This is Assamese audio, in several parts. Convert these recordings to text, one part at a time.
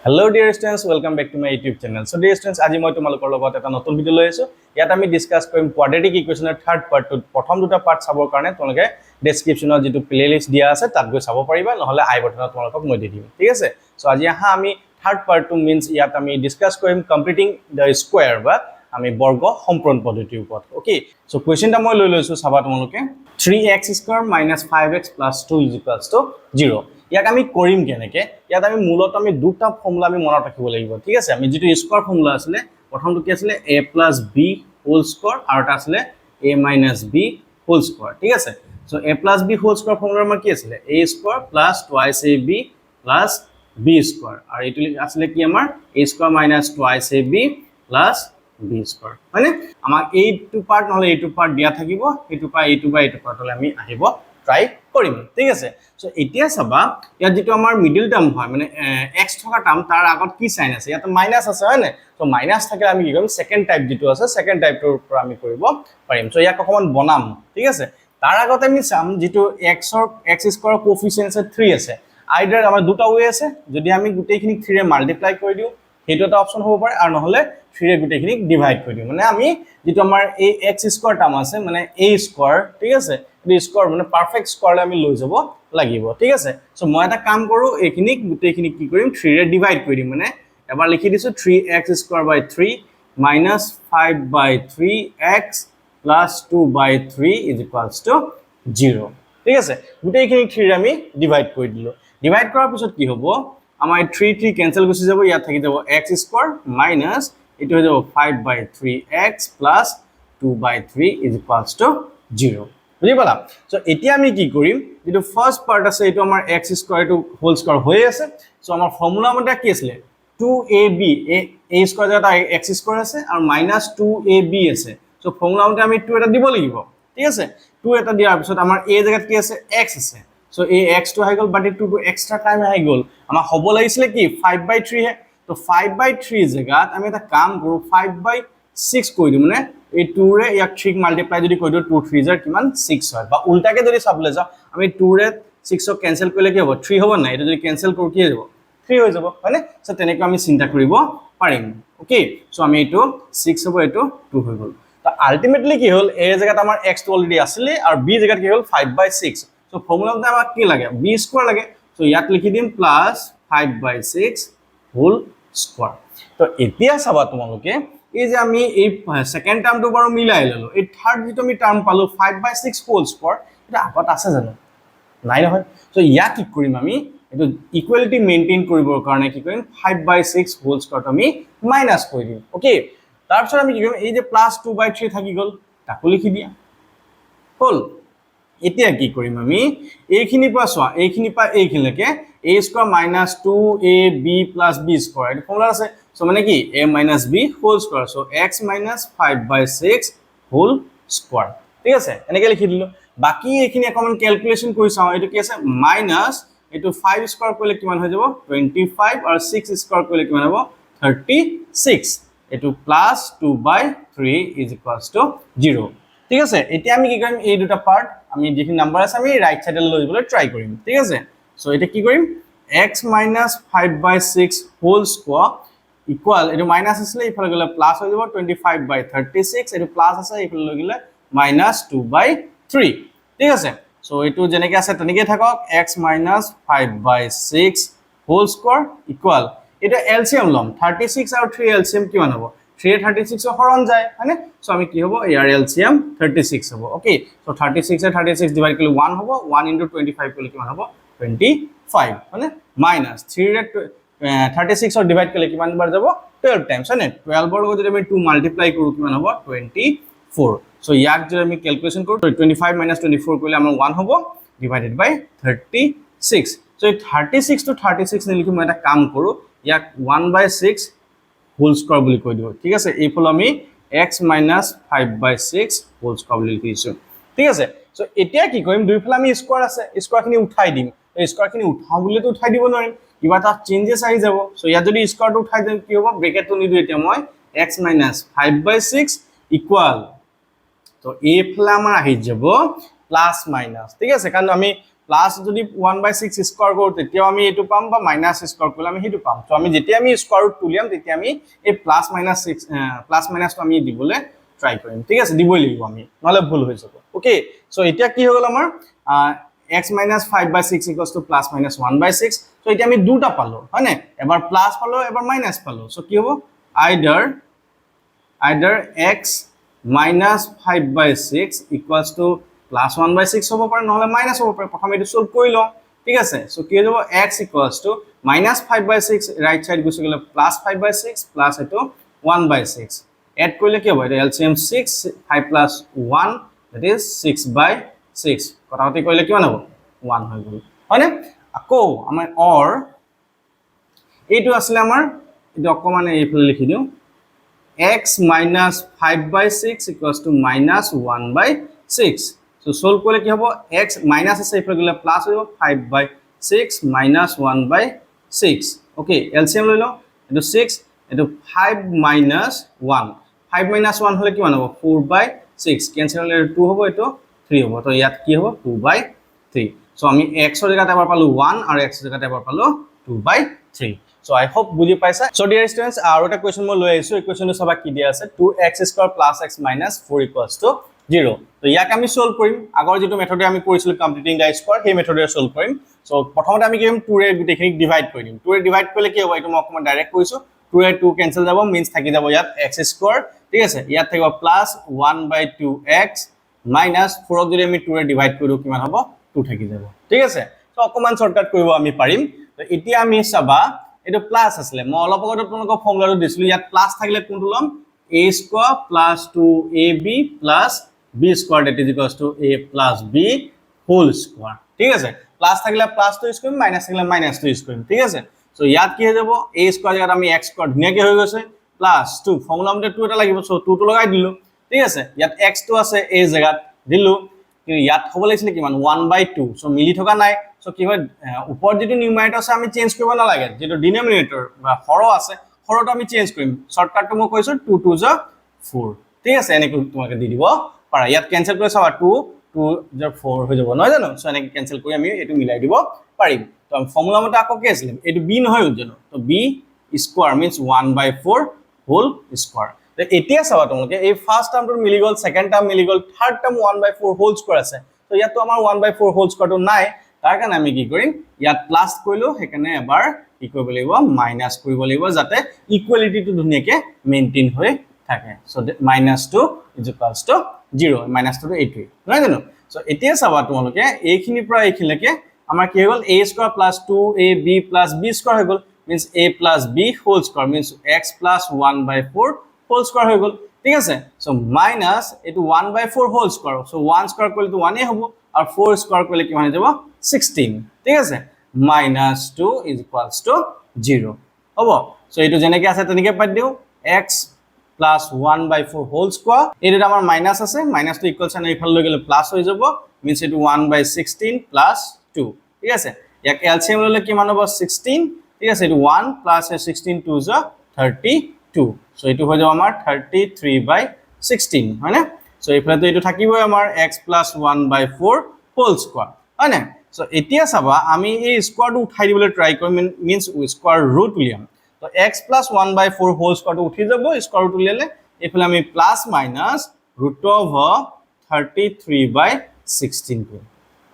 Hello dear students, welcome back to my YouTube channel. So dear students, আজি মই তোমালোকৰ লগত এটা নতুন ভিডিও লৈ আছো। ইয়াত আমি ডিসকাস কৰিম কোয়াড্ৰেটিক ইকুৱেচনৰ থাৰ্ড পাৰ্ট। প্ৰথম দুটা পাৰ্ট চাবৰ কাৰণে তোমালোকে ডেসক্ৰিপচনত যেটো প্লেলিষ্ট দিয়া আছে তাত গৈ চাব পাৰিবা, নহলে আই বটনত তোমালোকক মই দি দিম। ঠিক আছে? সো আজি আমি থাৰ্ড পাৰ্টটো মিন্স ইয়াত আমি ডিসকাস কৰিম কমপ্লিটিং দ্য স্কয়াৰ বা আমি বৰ্গ সম্পূৰ্ণ পদ্ধতিৰ ওপৰত। ওকে, সো কোৱেশ্চনটা মই লৈ লৈছো চাবা তোমালোকে 3x² - 5x + 2 = 0। ইয়াক আমি কৰিম কেনেকে ইয়াত আমি মূলত আমি দুটা ফৰ্মুলা আমি মনত ৰাখিব লাগিব। ঠিক আছে, আমি যেটো স্কয়াৰ ফৰ্মুলা আছিল প্ৰথমটো কি আছিল a + b হোল স্কয়াৰ আৰু এটা আছিল a - b হোল স্কয়াৰ। ঠিক আছে, so a + b whole square formula আমাৰ কি আছিল a² + 2ab + b স্কয়াৰ আৰু এটো আছিল কি আমাৰ a² - 2ab + b স্কয়াৰ। মানে আমাক এইটো পাৰ্ট নহলে এইটো পাৰ্ট দিয়া থাকিব, এইটো পা এইটো বা এইটো পাৰ্টলে আমি আহিব ট্ৰাই কৰিম। ঠিক আছে, সো এতিয়া চাবা ইয়াত যেটো আমাৰ মিডল টাৰ্ম হয় মানে x থকা টাৰ্ম তাৰ আগত কি সাইন আছে, ইয়াত মাইনাস আছে হয় না। সো মাইনাস থাকে আমি কি কৰিম সেকেন্ড টাইপ যেটো আছে সেকেন্ড টাইপটোৰ পৰা আমি কৰিব পাৰিম। সো ইয়াক অকমান বনাম। ঠিক আছে, তাৰ আগত আমি চাম যেটো x² কোএফিচিয়েন্ট আছে 3 আছে। আইদাৰ আমাৰ দুটা ওয়ে আছে, যদি আমি গুটেইখিনি 3 ৰে মাল্টিপ্লাই কৰি দিও হেটো এটা অপচন হ'ব পাৰে, আৰু নহলে 3 ৰে গুটেইখিনি ডিভাইড কৰি দিও। মানে আমি যেটো আমাৰ এই x² টার্ম আছে মানে a²। ঠিক আছে, এই স্কয়ার মানে পারফেক্ট স্কয়ারলে আমি লৈ যাব লাগিব। ঠিক আছে, সো মই এটা কাম কৰো এইখিনি গুটেইখিনি কি কৰিম 3 ৰে ডিভাইড কৰি দিম। মানে এবাৰ লিখি দিছো 3x² / 3 - 5/3x + 2/3 = 0। ঠিক আছে, গুটেইখিনি 3 ৰে আমি ডিভাইড কৰি দিলো। ডিভাইড কৰাৰ পিছত কি হ'ব আমাৰ 3 কেনসেল গুচি যাব, ইয়াত থাকি যাব x² মাইনাস এটো হৈ যাব 5/3x + 2/3 = 0। বুঝি পালা? সো এতিয়া আমি কি কৰিম যেটো ফাৰ্স্ট পাৰ্ট আছে এটো আমাৰ x² টু হোল স্কয়াৰ হৈ আছে। সো আমাৰ ফৰ্মুলা মতে কি আছিল 2ab a² এটা x² আছে আৰু -2ab আছে। সো ফর্মুলা মতে আমি 2 এটা দিব লাগিব। ঠিক আছে, 2 এটা দিয়াৰ পিছত আমাৰ a জায়গাত কি আছে x আছে। সো এই x টো হৈ গল, বাট 2 টো এক্সট্ৰা টাইম হৈ গল। আমাৰ হ'ব লাগিছিল কি 5/3 হে। তো 5/3 জায়গাত আমি এটা কাম কৰো 5/6 কৰি দিম। মানে এই 2 ৰে ইয়াক 3 মাল্টিপ্লাই যদি কৰি দিও 2 3 জাৰ কিমান 6 হয়। বা উল্টাকে যদি চাবলে যাও আমি 2 ৰে 6 ক ক্যান্সেল কৰিলে কি হ'ব 3 হ'ব না। এটা যদি ক্যান্সেল কৰো কি হৈ যাব 3 হৈ যাব হয়নে। সো তেনেকৈ আমি চিন্তা কৰিব পাৰিম। ওকে, সো আমি এটো 6 হ'ব, এটো 2 হৈ গল। তো আলটিমেটলি কি হল a জায়গাত আমাৰ x টো অলৰেডি আছিল আৰু b জায়গাত কি হল 5/6। সো ফর্মুলাতে আমাক কি লাগে b² লাগে। সো ইয়াত লিখি দিম +5/6 হোল স্কয়ার। তো এতিয়া চাবা তোমালোকে এই যে আমি এই সেকেন্ড টার্মটো বাৰু মিলাই ললো, এই থার্ড যেটো আমি টার্ম পালো 5/6 হোল স্কয়ার, এটা আগত আছে জানো নাই নহয়। সো ইয়াক কি কৰিম আমি এটো ইকুয়ালিটি মেইনটেইন কৰিবৰ কাৰণে কি কৰিম 5/6 হোল স্কয়াৰটো আমি মাইনাস কৰি দিম। ওকে, তাৰ পিছত আমি কি কৰিম এই যে +2/3 থাকি গল তাকো লিখি দিয়া হল। এতিয়া কি কৰিম আমি এইখিনি পৰা চোৱা এইখিনি পৰা এইখিনিলৈকে a² - 2ab + b² এটা ফর্মুলা আছে। সো মানে কি a - b whole square. So x - 5/6 whole square. ঠিক আছে, এনেকে লিখি দিলো। বাকি এইখিনি অকমান ক্যালকুলেশন কৰি চাও এটো কি আছে মাইনাস এটো 5² কৰিলে কিমান হৈ যাব 25 আৰু 6² কৰিলে কিমান হ'ব 36। এটো +2/3 = 0। ঠিক আছে, এতিয়া আমি কি কৰিম এই দুটা পাৰ্ট আমি যেখিনি নাম্বাৰ আছে আমি ৰাইট সাইডে লৈ যাবলৈ ট্ৰাই কৰিম। ঠিক আছে, সো এটা কি কৰিম x - 5/6 হোল স্কয়ার ইকুয়াল এটো মাইনাস আছে ইফালে গলে প্লাস হৈ যাব 25/36 এটো প্লাস আছে ইফালে লৈ গলে -2/3। ঠিক আছে, সো এটো জেনেকে আছে তেনেকে থাকক x - 5/6 হোল স্কয়ার ইকুয়াল এটা এলসিএম লম 36 আৰু 3 এলসিএম কিমান হ'ব 3 36 হৰণ যায় হয়নে। সো আমি কি হ'ব ইয়াৰ এলসিএম 36 হ'ব। ওকে, সো 36 এ 36 ডিভাইড কৰিলে 1 হ'ব, 1 * 25 কৰিলে কিমান হ'ব 25 হয়নে। মাইনাস 3 ৰে 36 ৰ ডিভাইড কৰিলে কিমান বাৰ যাব 12 টাইমছ হয়নে। 12 ৰ লগত যদি আমি 2 মাল্টিপ্লাই কৰো কিমান হ'ব 24। সো ইয়াক যদি আমি ক্যালকুলেশন কৰো 25 - 24 কৰিলে আমাৰ 1 হ'ব ডিভাইডেড বাই 36। সো এই 36 টু 36 নিলিখি মই এটা কাম কৰো ইয়াক 1/6 হোল স্কয়ার বুলি কৈ দিও। ঠিক আছে, এই ফল আমি x - 5/6 হোল স্কয়ার বুলি লিখিছো। ঠিক আছে, সো এতিয়া কি কৰিম দুইফালে আমি স্কয়াৰ আছে স্কয়াৰখিনি উঠাই দিম। এই স্কয়াৰখিনি উঠাও বুলিতো উঠাই দিব নোৱাৰিম, কিবা এটা চেঞ্জেস আহি যাব। সো ইয়াত যদি স্কয়াৰটো উঠাই দিম কি হ'ব ব্ৰেকেটটো নিদো এতিয়া মই x - 5/6 ইকুয়াল তো এইফালে আমাৰ আহি যাব প্লাস মাইনাস। ঠিক আছে, কাৰণ আমি প্লাস যদি 1/6 স্কয়াৰ কৰো তেতিয়া আমি এটো পাম বা মাইনাস স্কয়াৰ কৰিলে আমি হেতু পাম সো আমি যেতিয়া আমি স্কয়াৰ ৰুট তুলিয়াম তেতিয়া আমি এই প্লাস মাইনাস 6 প্লাস মাইনাস তো আমি দিবলে ট্রাই কৰিম ঠিক আছে দিবই লাগিব আমি নহলে ভুল হৈ যাব ওকে সো এতিয়া কি হৈ গল আমাৰ x minus 5/6 equals to plus minus 1/6 so এটা আমি দুটা পালো হয় না এবাৰ প্লাস পালো এবাৰ মাইনাস পালো সো কি হ'ব either x minus 5/6 equals to plus 1/6 হ'ব পাৰে নহলে মাইনাস হ'ব পাৰে প্ৰথমে এটো সলভ কৰি লওঁ ঠিক আছে সো কি হ'ব x equals to minus 5/6 right side গুছি গলে plus 5/6 plus এটো 1/6 add কৰিলে কি হ'ব এটা LCM 6 5 plus 1 that is 6/6 কথাটি কইলে কিমান হ'ব 1 হৈ গল হয়নে আকৌ আমাৰ or এইটো আসলে আমাৰ এটা অকমানে এইফালে লিখি দিও x minus 5/6 equals to minus 1/6 so solve কৰিলে কি হ'ব x minus আছে এইফালে গলে প্লাস হৈ যাব 5/6 minus 1/6 okay LCM লৈ লও এটো 6 এটো 5 minus 1 5 minus 1 হলে কিমান হ'ব 4/6 ক্যান্সেল হলে 2 হ'ব এটো 3 হ'ব তো ইয়াত কি হ'ব 2/3 সো আমি x এর জায়গাতে এবাৰ পালো 1 আৰু x এৰ জায়গাতে এবাৰ পালো 2/3 so I hope বুজি পাইছা so dear students আৰু এটা কোৱেশ্চন মই লৈ আহিছো এই কোৱেশ্চনটো সবা কি দিয়া আছে 2x² + x - 4 = 0 তো ইয়াক আমি সলভ কৰিম আগৰ যেটো মেথডে আমি কৰিছিল কমপ্লিটিং দা স্কয়াৰ সেই মেথডে সলভ কৰিম সো প্ৰথমতে আমি কিম 2 ৰে গুটেখিনি ডিভাইড কৰিম 2 ৰে ডিভাইড কৰিলে কি হ'ব এটো মই অকমান ডাইৰেক্ট কৈছো 2 ৰে 2 কেনসেল যাব মিন্স থাকি যাব ইয়াত x² ঠিক আছে ইয়াত থাকিব প্লাস 1/2x minus 4 যদি আমি 2 ৰে ডিভাইড কৰো কিমান হ'ব 2 থাকি যাব ঠিক আছে সো অকমান শর্টকাট কৰিব আমি পাৰিম তো এতিয়া আমি চাবা এটো প্লাস আসলে মই অলপ আগতে তোমালোকক ফৰ্মুলাটো দিছিলো ইয়াত প্লাস থাকিলে কোনটো লম a² + 2ab + b² that is equals to a + b whole square ঠিক আছে প্লাস থাকিলে প্লাস তো ইউজ কৰিম মাইনাস থাকিলে মাইনাস তো ইউজ কৰিম ঠিক আছে সো ইয়াত কি হৈ যাব a² জায়গাত আমি x² ধুনিয়াকে হৈ গৈছে + 2 ফৰ্মুলা মতে 2 এটা লাগিব সো 2 টো লগাই দিলো ঠিক আছে ইয়াত x টো আছে a জায়গাত দিলু কিন্তু ইয়াত হ'ব লাগিছিল কিমান 1/2 সো মিলি থকা নাই সো কি হয় উপৰ যেটো নিউমাৰেটৰ আছে আমি চেঞ্জ কৰিব নালাগে যেটো ডিনোমিনেটৰ বা হৰ আছে হৰটো আমি চেঞ্জ কৰিম শর্টকাটটো মই কৈছো 2 2 * 4 ঠিক আছে এনেকৈ তোমাকে দি দিব পাৰা ইয়াত কেনসেল কৰি চাবা 2 2 * 4 হৈ যাব নহয় জানো সো এনেকৈ কেনসেল কৰি আমি এটো মিলাই দিব পাৰিম তো আমি ফৰ্মুলা মতে আকৌ কি আছিল এটো b নহয় জানো তো b square means 1/4 whole square তো এতিয়া চাবা তোমালোকে এই ফার্স্ট টার্মটো মিলি গল সেকেন্ড টার্ম মিলি গল থার্ড টার্ম 1/4 হোল স্কয়ার আছে তো ইয়াত তো আমাৰ 1/4 হোল স্কয়াৰটো নাই তাৰ কাৰণে আমি কি কৰিম ইয়াত প্লাস কৰিলো হেকানে এবাৰ কি কৰিব লাগিব মাইনাস কৰিব লাগিব যাতে ইকুয়ালিটিটো ধুনিয়াকে মেইনটেইন হৈ থাকে সো -2 = 0 -2 এইটোই নহয় জানো সো এতিয়া চাবা তোমালোকে এইখিনি পৰা এইখিলৈকে আমাৰ কি হৈ গল a² + 2ab + b² হৈ গল means a + b whole square means x + 1/4 whole square হৈ গল ঠিক আছে সো মাইনাস এটো 1/4 whole square সো 1 square কৰিলে তো 1 এ হ'ব আর 4 স্কয়ার করলে কি হয়ে যাব 16 ঠিক আছে -2 = 0 হ'ব সো এটো জেনেকে আছে তেনেকে পাই দিও x + 1/4 হোল স্কয়ার এটো আমাৰ মাইনাস আছে মাইনাস তো ইকুয়াল সাইন ইফাল লৈ গলে প্লাস হৈ যাব মিন্স এটো 1/16 + 2 ঠিক আছে ইয়াক এলসিএম ললে কিমান হ'ব 16 ঠিক আছে এটো 1 + 16 2 = 32 সো এটো হৈ যাব আমাৰ 33/16 হয় না সো ইফালে তো এটো থাকিবই আমাৰ x + 1/4 হোল স্কয়ার হয় না সো এতিয়া চাবা আমি এই স্কয়ারটো উঠাই দিবলৈ ট্রাই কৰিম মিন্স স্কয়াৰ ৰুট উলিয়াম তো x + 1/4 হোল স্কয়াৰটো উঠি যাব স্কয়াৰ ৰুট উলিয়ালে ইফালে আমি প্লাস মাইনাস √33/16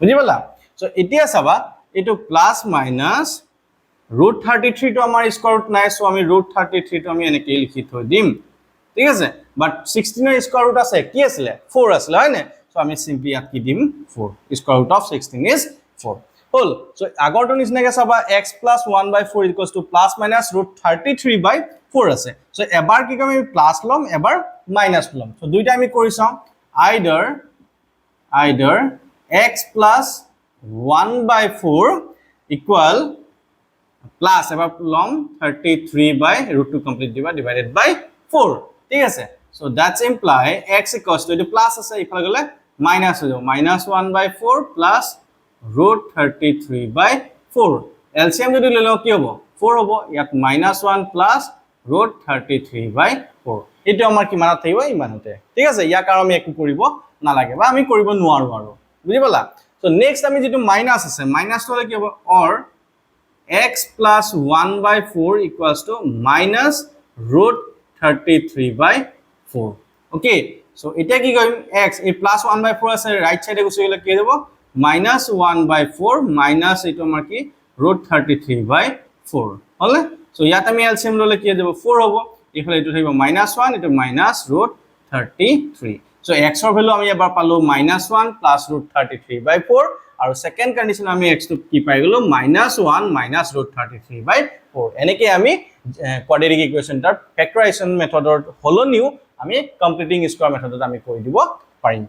বুজি পালা সো এতিয়া চাবা এটো প্লাস মাইনাস √33 তো আমাৰ স্কয়াৰ ৰুট নাই সো আমি √33 তো আমি এনেকৈ লিখি থৈ দিম ঠিক আছে বাট 16 এর স্কয়ার রুট আছে কি আছিল 4 আছিল হয় না সো আমি সিম্পলি ইয়াত কি দিম 4 স্কয়ার রুট অফ 16 ইজ 4 হল সো আগৰটো নিচিনাকে চাবা x + 1/4 = ±√33/4 আছে সো এবাৰ কি কৰিম প্লাস লম এবাৰ মাইনাস লম সো দুইটা আমি কৰি চাম either x + 1/4 equal প্লাস এবাৰ লম 33/√2 কমপ্লিট দিবা ডিভাইডেড বাই 4 ঠিক আছে so that's imply x equals to the plus আছে ইফালে গলে মাইনাস হৈ যাব -1/4 plus √33/4 এলসিএম যদি লৈ লও কি হ'ব 4 হ'ব ইয়াত -1 plus √33/4 এটো আমাৰ কিমানত থাকিব ইমানতে ঠিক আছে ইয়াক আৰু আমি একো কৰিব নালাগে বা আমি কৰিব নোৱাৰো আৰু বুজি পালা So next আমি যেটো মাইনাস আছে মাইনাস হলে কি হবে or x plus 1 by 4 equals to minus root 33 by 4. Okay, so এটা কি কইম x এই plus 1 by 4 আছে রাইট সাইডে গুছি গলে কি দেব minus 1 by 4 minus এটা আমার কি root 33 by 4 হলে so ইয়াত আমি এলসিএম ললে কি দেব 4 হবো ইফালে এটা থাকিব -1 এটা minus root 33 so x এর ভ্যালু আমি এবাৰ পালো -1 plus root 33 by 4 আৰু সেকেন্ড কন্ডিশন আমি x টু কি পাই গলো -1 minus root 33 by 4 এনেকে আমি কোয়াড্রেটিক ইকুয়েশনটাৰ ফ্যাক্টৰাইজেশন মেথডৰ হলনিও আমি কমপ্লিটিং স্কয়াৰ মেথডত আমি কৰি দিব পাৰিম